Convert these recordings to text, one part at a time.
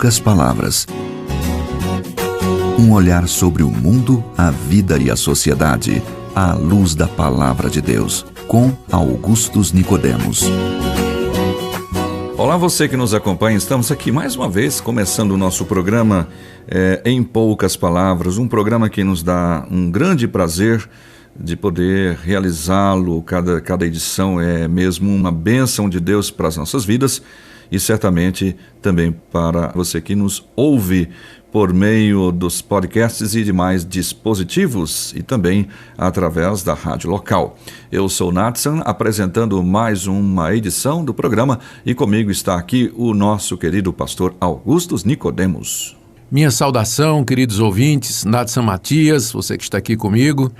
poucas palavras. Um olhar sobre o mundo, a vida e a sociedade, à luz da Palavra de Deus, com Augustus Nicodemos. Olá, você que nos acompanha, estamos aqui mais uma vez começando o nosso programa Em Poucas Palavras, um programa que nos dá um grande prazer de poder realizá-lo. Cada edição é mesmo uma bênção de Deus para as nossas vidas e certamente também para você que nos ouve por meio dos podcasts e demais dispositivos e também através da rádio local. Eu sou Natsan, apresentando mais uma edição do programa e comigo está aqui o nosso querido pastor Augustus Nicodemos. Minha saudação, queridos ouvintes, Natsan Matias, você que está aqui comigo.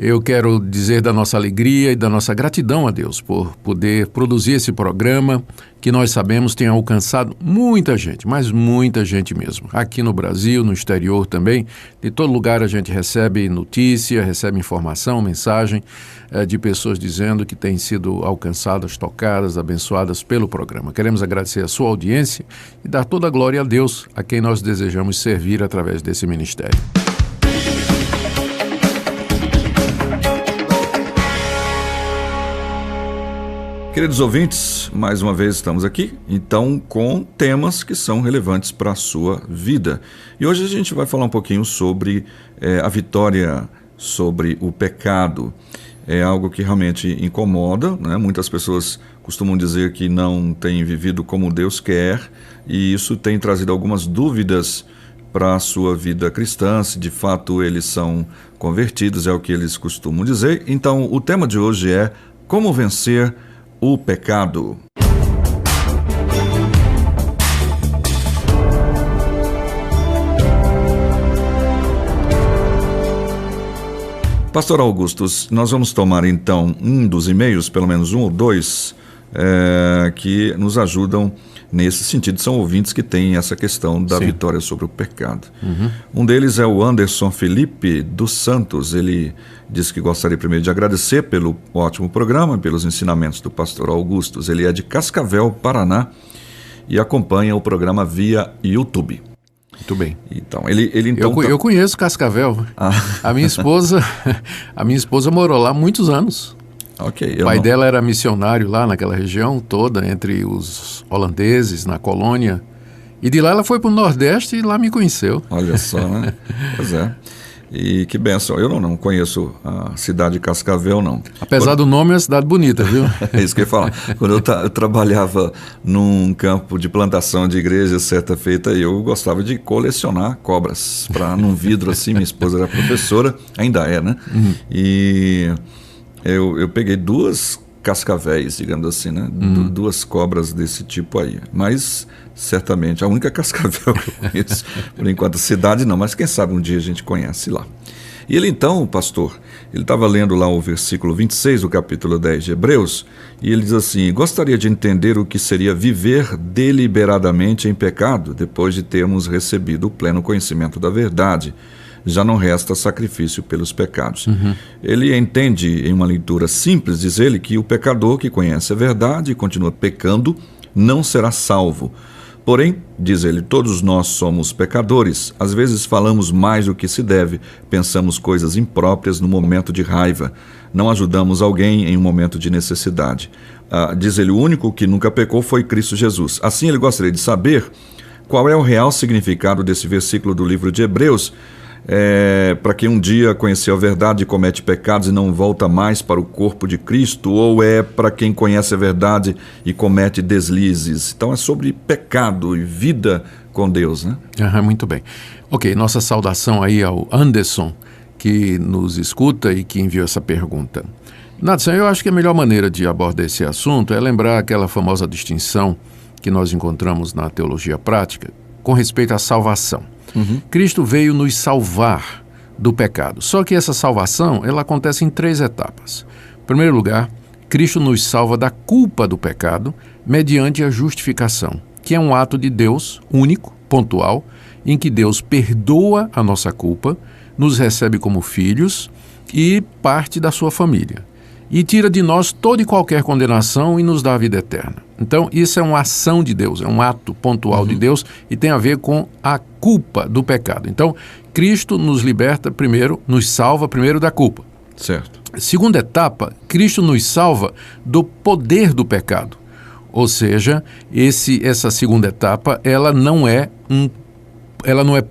Eu quero dizer da nossa alegria e da nossa gratidão a Deus por poder produzir esse programa que nós sabemos tem alcançado muita gente, mas muita gente mesmo. Aqui no Brasil, no exterior também, de todo lugar a gente recebe notícia, recebe informação, mensagem de pessoas dizendo que têm sido alcançadas, tocadas, abençoadas pelo programa. Queremos agradecer a sua audiência e dar toda a glória a Deus, a quem nós desejamos servir através desse ministério. Queridos ouvintes, mais uma vez estamos aqui, então com temas que são relevantes para a sua vida. E hoje a gente vai falar um pouquinho sobre a vitória sobre o pecado. É algo que realmente incomoda, né? Muitas pessoas costumam dizer que não têm vivido como Deus quer, e isso tem trazido algumas dúvidas para a sua vida cristã, se de fato eles são convertidos, é o que eles costumam dizer. Então o tema de hoje é como vencer o pecado. Pastor Augustus, nós vamos tomar então um dos e-mails, pelo menos um ou dois, que nos ajudam nesse sentido. São ouvintes que têm essa questão da vitória sobre o pecado. Um deles é o Anderson Felipe dos Santos. Ele diz que gostaria primeiro de agradecer pelo ótimo programa, pelos ensinamentos do pastor Augustus. Ele é de Cascavel, Paraná, e acompanha o programa via YouTube. Muito bem. Então, ele então eu conheço Cascavel. A minha esposa morou lá há muitos anos. Okay, o pai dela era missionário lá naquela região toda, entre os holandeses, na colônia. E de lá ela foi para o Nordeste e lá me conheceu. Olha só, né? Pois é. E que bênção. Eu não conheço a cidade de Cascavel, não. Apesar do nome, é uma cidade bonita, viu? É isso que eu ia falar. Quando eu trabalhava num campo de plantação de igreja, certa feita, eu gostava de colecionar cobras para num vidro assim. Minha esposa era professora, ainda é, né? E eu peguei duas cascavéis, digamos assim, né? Duas cobras desse tipo aí. Mas, certamente, a única cascavel que eu conheço, por enquanto, cidade não, mas quem sabe um dia a gente conhece lá. E ele então, pastor, ele estava lendo lá o versículo 26 do capítulo 10 de Hebreus, e ele diz assim: gostaria de entender o que seria viver deliberadamente em pecado, depois de termos recebido o pleno conhecimento da verdade. Já não resta sacrifício pelos pecados. Ele entende, em uma leitura simples, diz ele, que o pecador que conhece a verdade e continua pecando não será salvo. Porém, diz ele, todos nós somos pecadores. Às vezes falamos mais do que se deve, pensamos coisas impróprias no momento de raiva, não ajudamos alguém em um momento de necessidade. Diz ele, o único que nunca pecou foi Cristo Jesus. Assim, ele gostaria de saber qual é o real significado desse versículo do livro de Hebreus, para quem um dia conheceu a verdade e comete pecados e não volta mais para o corpo de Cristo, ou é para quem conhece a verdade e comete deslizes? Então é sobre pecado e vida com Deus, né? Muito bem. Ok, nossa saudação aí ao Anderson, que nos escuta e que enviou essa pergunta. Nathan, eu acho que a melhor maneira de abordar esse assunto é lembrar aquela famosa distinção que nós encontramos na teologia prática com respeito à salvação. Cristo veio nos salvar do pecado. Só que essa salvação, ela acontece em 3 etapas. Em primeiro lugar, Cristo nos salva da culpa do pecado mediante a justificação, que é um ato de Deus único, pontual, em que Deus perdoa a nossa culpa, nos recebe como filhos e parte da sua família. e tira de nós toda e qualquer condenação e nos dá a vida eterna. Então, isso é uma ação de Deus, é um ato pontual de Deus e tem a ver com a culpa do pecado. Então, Cristo nos liberta primeiro, nos salva primeiro da culpa. Certo. Segunda etapa, Cristo nos salva do poder do pecado. Ou seja, essa segunda etapa, ela não é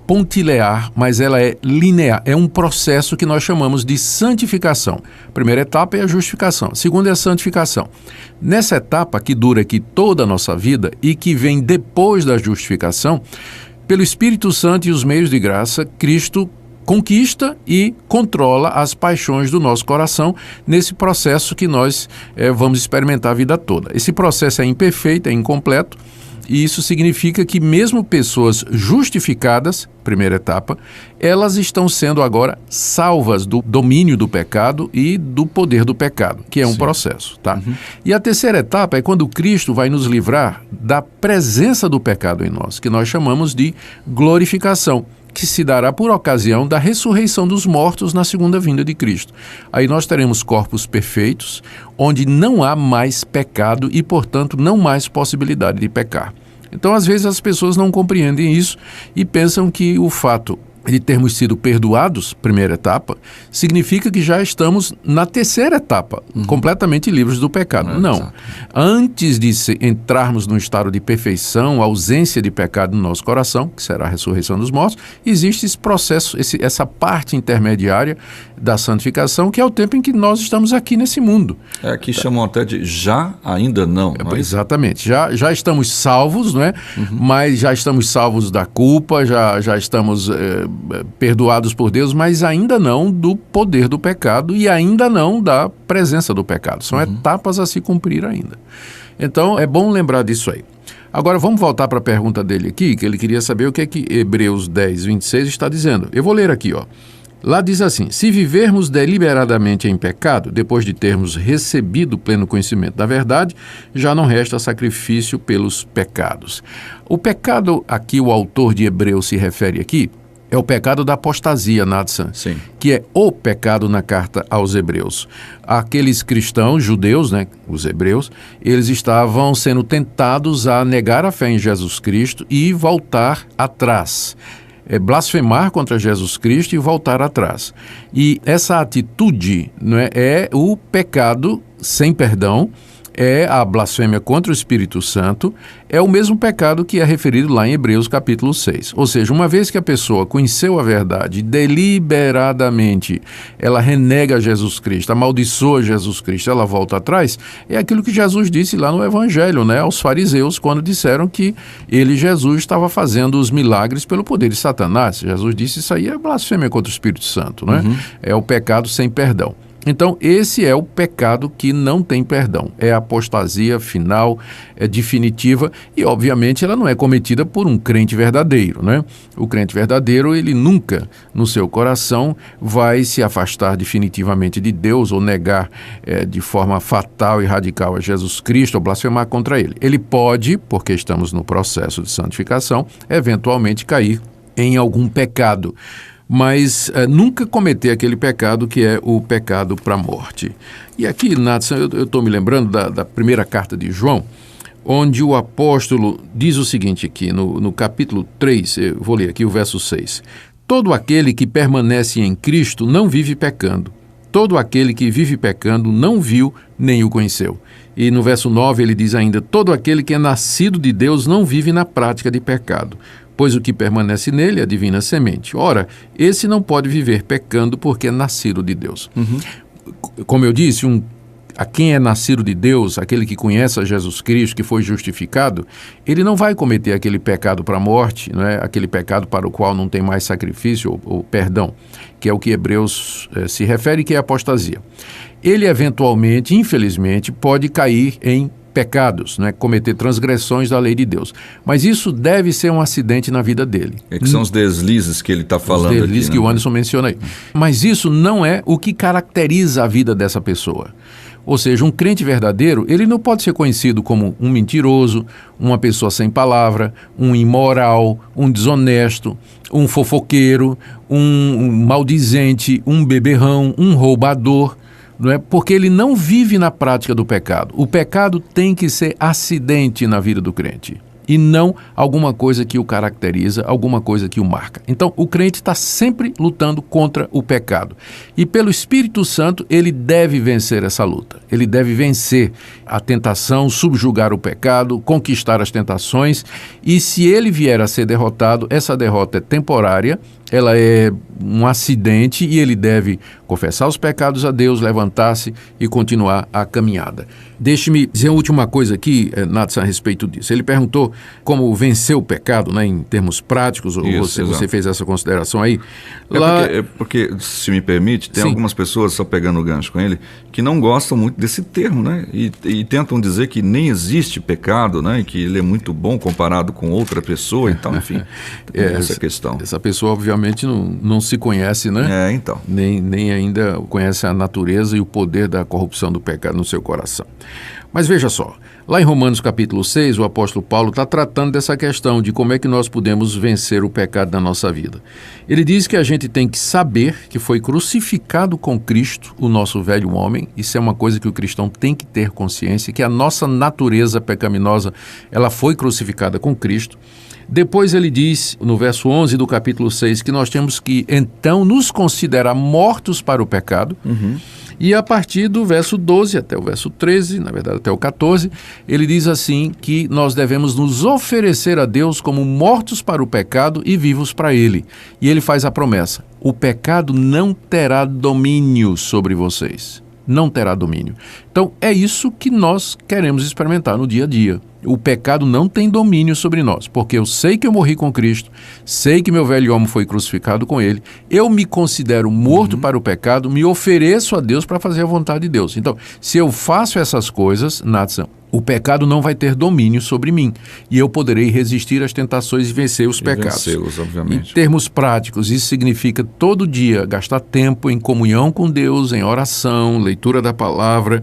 pontilear, mas ela é linear. É um processo que nós chamamos de santificação. A primeira etapa é a justificação. A segunda é a santificação. Nessa etapa, que dura aqui toda a nossa vida e que vem depois da justificação, pelo Espírito Santo e os meios de graça, Cristo conquista e controla as paixões do nosso coração nesse processo que nós vamos experimentar a vida toda. Esse processo é imperfeito, é incompleto, e isso significa que mesmo pessoas justificadas, primeira etapa, elas estão sendo agora salvas do domínio do pecado e do poder do pecado, que é um processo, tá? E a terceira etapa é quando Cristo vai nos livrar da presença do pecado em nós, que nós chamamos de glorificação, que se dará por ocasião da ressurreição dos mortos na segunda vinda de Cristo. Aí nós teremos corpos perfeitos, onde não há mais pecado e, portanto, não mais possibilidade de pecar. Então, às vezes, as pessoas não compreendem isso e pensam que o fato de termos sido perdoados, primeira etapa, significa que já estamos na terceira etapa, completamente livres do pecado. Não. Exato. Antes de entrarmos no estado de perfeição, ausência de pecado no nosso coração, que será a ressurreição dos mortos, existe esse processo, essa parte intermediária da santificação, que é o tempo em que nós estamos aqui nesse mundo. Aqui chamam até de já, ainda não. Exatamente. Já estamos salvos, não é? Mas já estamos salvos da culpa, já estamos perdoados por Deus, mas ainda não do poder do pecado e ainda não da presença do pecado. São etapas a se cumprir ainda. Então, é bom lembrar disso aí. Agora, vamos voltar para a pergunta dele aqui, que ele queria saber o que é que Hebreus 10, 26 está dizendo. Eu vou ler aqui, ó. Lá diz assim: se vivermos deliberadamente em pecado, depois de termos recebido o pleno conhecimento da verdade, já não resta sacrifício pelos pecados. O pecado a que o autor de Hebreus se refere aqui é o pecado da apostasia, Natsan, que é o pecado na carta aos Hebreus. Aqueles cristãos, judeus, né, os hebreus, eles estavam sendo tentados a negar a fé em Jesus Cristo e voltar atrás. Blasfemar contra Jesus Cristo e voltar atrás. E essa atitude, né, é o pecado sem perdão, é a blasfêmia contra o Espírito Santo, é o mesmo pecado que é referido lá em Hebreus capítulo 6. Ou seja, uma vez que a pessoa conheceu a verdade, deliberadamente ela renega Jesus Cristo, amaldiçoa Jesus Cristo, ela volta atrás, é aquilo que Jesus disse lá no Evangelho, né, aos fariseus, quando disseram que ele, Jesus, estava fazendo os milagres pelo poder de Satanás. Jesus disse: isso aí é blasfêmia contra o Espírito Santo, né? É o pecado sem perdão. Então, esse é o pecado que não tem perdão. É a apostasia final, é definitiva e, obviamente, ela não é cometida por um crente verdadeiro, né? O crente verdadeiro, ele nunca, no seu coração, vai se afastar definitivamente de Deus ou negar de forma fatal e radical a Jesus Cristo ou blasfemar contra ele. Ele pode, porque estamos no processo de santificação, eventualmente cair em algum pecado, mas nunca cometer aquele pecado que é o pecado para a morte. E aqui, Nathan, eu estou me lembrando da primeira carta de João, onde o apóstolo diz o seguinte aqui, no capítulo 3, eu vou ler aqui o verso 6. Todo aquele que permanece em Cristo não vive pecando. Todo aquele que vive pecando não viu nem o conheceu. E no verso 9 ele diz ainda: todo aquele que é nascido de Deus não vive na prática de pecado, pois o que permanece nele é a divina semente. Ora, esse não pode viver pecando porque é nascido de Deus. Como eu disse, a quem é nascido de Deus, aquele que conhece a Jesus Cristo, que foi justificado, ele não vai cometer aquele pecado para a morte, não é? Aquele pecado para o qual não tem mais sacrifício ou perdão, que é o que Hebreus se refere, que é a apostasia. Ele eventualmente, infelizmente, pode cair em pecados, né? Cometer transgressões da lei de Deus. Mas isso deve ser um acidente na vida dele. É que são os deslizes que ele está falando aqui. Os deslizes, né, que o Anderson menciona aí. Mas isso não é o que caracteriza a vida dessa pessoa. Ou seja, um crente verdadeiro, ele não pode ser conhecido como um mentiroso, uma pessoa sem palavra, um imoral, um desonesto, um fofoqueiro, um maldizente, um beberrão, um roubador. não é? Porque ele não vive na prática do pecado. O pecado tem que ser acidente na vida do crente e não alguma coisa que o caracteriza, alguma coisa que o marca. Então, o crente está sempre lutando contra o pecado. E pelo Espírito Santo, ele deve vencer essa luta. Ele deve vencer a tentação, subjugar o pecado, conquistar as tentações. E se ele vier a ser derrotado, essa derrota é temporária, ela é um acidente e ele deve confessar os pecados a Deus, levantar-se e continuar a caminhada. Deixe-me dizer uma última coisa aqui, Natsan, a respeito disso. Ele perguntou como vencer o pecado, né, em termos práticos, ou você fez essa consideração aí. Porque, se me permite, tem algumas pessoas, só pegando o gancho com ele, que não gostam muito desse termo, né, e tentam dizer que nem existe pecado, né, e que ele é muito bom comparado com outra pessoa e tal, enfim, essa questão. Essa pessoa, obviamente, não se conhece, né? Então. Nem ainda conhece a natureza e o poder da corrupção do pecado no seu coração. Mas veja só, lá em Romanos capítulo 6, o apóstolo Paulo está tratando dessa questão de como é que nós podemos vencer o pecado na nossa vida. Ele diz que a gente tem que saber que foi crucificado com Cristo o nosso velho homem. Isso é uma coisa que o cristão tem que ter consciência, que a nossa natureza pecaminosa, ela foi crucificada com Cristo. Depois ele diz, no verso 11 do capítulo 6, que nós temos que, então, nos considerar mortos para o pecado. E a partir do verso 12 até o verso 13, na verdade até o 14, ele diz assim que nós devemos nos oferecer a Deus como mortos para o pecado e vivos para Ele. E ele faz a promessa: o pecado não terá domínio sobre vocês. Não terá domínio. Então, é isso que nós queremos experimentar no dia a dia. O pecado não tem domínio sobre nós, porque eu sei que eu morri com Cristo, sei que meu velho homem foi crucificado com Ele, eu me considero morto para o pecado, me ofereço a Deus para fazer a vontade de Deus. Então, se eu faço essas coisas, Natsan, o pecado não vai ter domínio sobre mim e eu poderei resistir às tentações e vencer os pecados. Vencê-los, obviamente. Em termos práticos, isso significa todo dia gastar tempo em comunhão com Deus, em oração, leitura da palavra,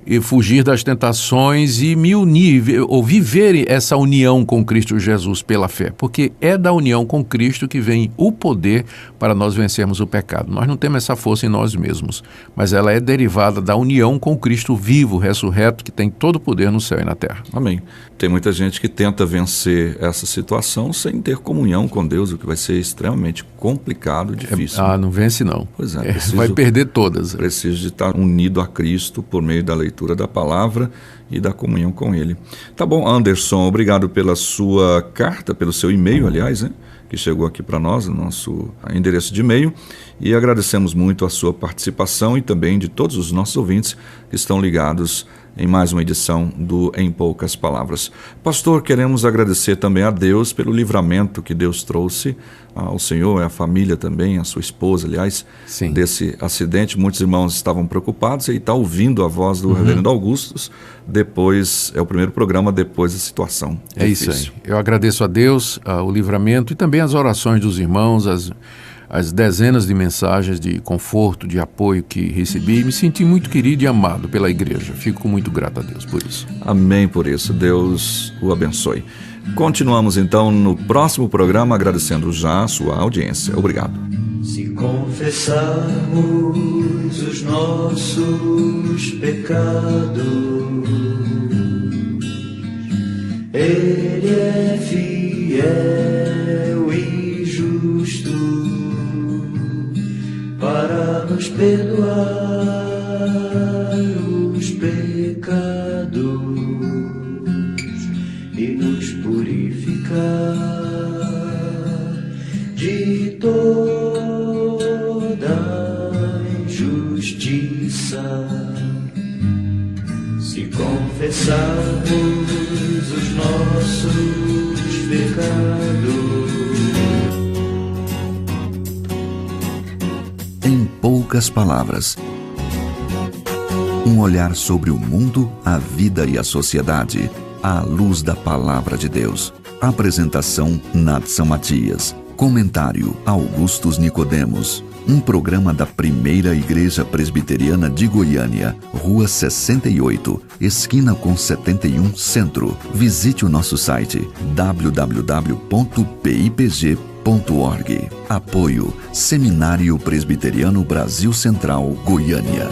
e fugir das tentações e me unir, ou viver essa união com Cristo Jesus pela fé, porque é da união com Cristo que vem o poder para nós vencermos o pecado. Nós não temos essa força em nós mesmos, mas ela é derivada da união com Cristo vivo, ressurreto, que tem todo o poder no céu e na terra. Amém. Tem muita gente que tenta vencer essa situação sem ter comunhão com Deus, o que vai ser extremamente complicado e difícil. Não vence não. Pois é. Vai perder todas. Preciso de estar unido a Cristo por meio da leitura da palavra e da comunhão com Ele. Tá bom, Anderson, obrigado pela sua carta, pelo seu e-mail, aliás, né, que chegou aqui para nós, no nosso endereço de e-mail, e agradecemos muito a sua participação e também de todos os nossos ouvintes que estão ligados em mais uma edição do Em Poucas Palavras. Pastor, queremos agradecer também a Deus pelo livramento que Deus trouxe ao senhor e à família também, a sua esposa, aliás, Sim. desse acidente. Muitos irmãos estavam preocupados e está ouvindo a voz do reverendo Augustus. Depois, é o primeiro programa depois da situação É difícil. isso aí. Eu agradeço a Deus o livramento e também as orações dos irmãos, as dezenas de mensagens de conforto, de apoio que recebi. Me senti muito querido e amado pela igreja. Fico muito grato a Deus por isso. Amém por isso. Deus o abençoe. Continuamos então no próximo programa, agradecendo já a sua audiência. Obrigado. Se confessarmos os nossos pecados, Ele é fiel e justo para nos perdoar os pecados e nos purificar de toda injustiça. Se confessarmos os nossos pecados, Em poucas palavras, um olhar sobre o mundo, a vida e a sociedade, à luz da palavra de Deus. Apresentação: Natsan Matias. Comentário: Augustus Nicodemos. Um programa da Primeira Igreja Presbiteriana de Goiânia, Rua 68, esquina com 71 Centro. Visite o nosso site www.pipg.org. Apoio: Seminário Presbiteriano Brasil Central, Goiânia.